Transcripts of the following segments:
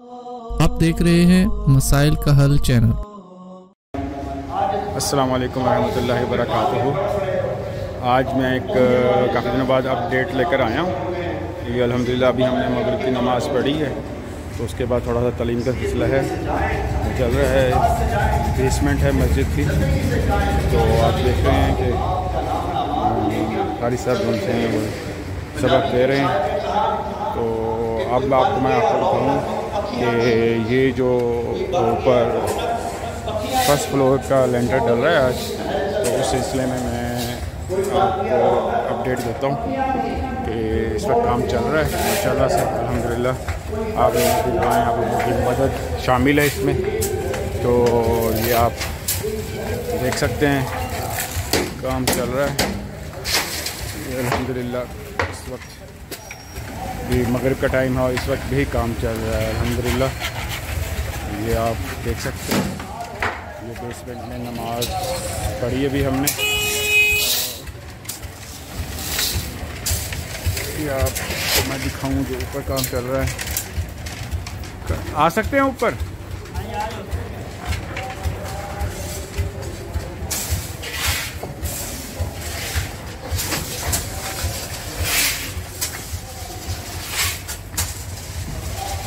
आप देख रहे हैं मसाइल का हल चैनल। अस्सलाम वालेकुम रहमतुल्लाहि व बरकातुहू। आज मैं एक काफ़ी दिनों बाद अपडेट लेकर आया हूँ। ये अल्हम्दुलिल्लाह अभी हमने मगरिब की नमाज़ पढ़ी है, तो उसके बाद थोड़ा सा तालीम का सिलसिला है चल रहा है। बेसमेंट है मस्जिद की, तो आप देख रहे हैं कि कारी साहब उनसे वो सबक दे रहे हैं। तो अब आपको मैं दिखाऊँ कि ये जो ऊपर फर्स्ट फ्लोर का लेंटर डल रहा है आज, तो उस सिलसिले में मैं आपको अपडेट देता हूँ कि इस वक्त काम चल रहा है माशाल्लाह से अल्हम्दुलिल्लाह। आप लोगों की दुआएं, आप लोगों की मदद शामिल है इसमें। तो ये आप देख सकते हैं काम चल रहा है ये अल्हम्दुलिल्लाह। इस वक्त भी मगरिब का टाइम है और इस वक्त भी काम चल रहा है अल्हम्दुलिल्लाह। ये आप देख सकते हैं, ये बेसमेंट में नमाज पढ़ी है भी हमने। ये आपको मैं दिखाऊं जो ऊपर काम चल रहा है। आ सकते हैं ऊपर?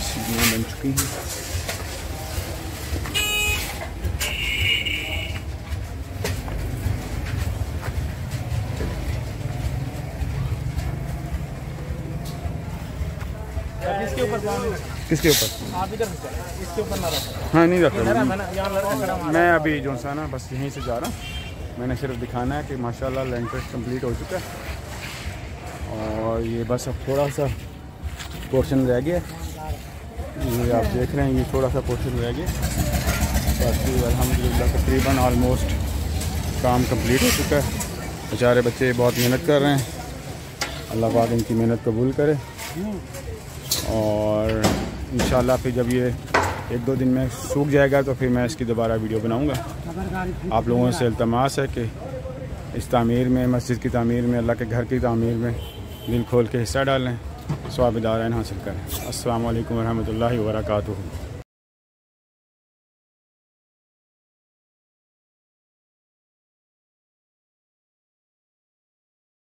सीढ़ियाँ बन चुकी हैं। इसके ऊपर किसके ऊपर? आप इधर इसके ऊपर ना रखो। हाँ नहीं रख रहा यहाँ मैं अभी जो सा ना बस यहीं से जा रहा हूँ। मैंने सिर्फ दिखाना है कि माशाल्लाह लेंटर कंप्लीट हो चुका है और ये बस अब थोड़ा सा पोर्शन रह गया। ये आप देख रहे हैं, ये थोड़ा सा पोर्शन रह गया। बाकी अल्हम्दुलिल्लाह तकरीबन ऑलमोस्ट काम कंप्लीट हो चुका है। बेचारे बच्चे बहुत मेहनत कर रहे हैं, अल्लाह पाक इनकी मेहनत कबूल करे। और इंशाल्लाह फिर जब ये 1-2 दिन में सूख जाएगा तो फिर मैं इसकी दोबारा वीडियो बनाऊंगा। आप लोगों से इल्तमास है कि इस तामीर में, मस्जिद की तामीर में, अल्लाह के घर की तामीर में दिल खोल के हिस्सा डालें, सवाब दारैन हासिल करें। अस्सलाम वालेकुम रहमतुल्लाहि व बरकातुहू।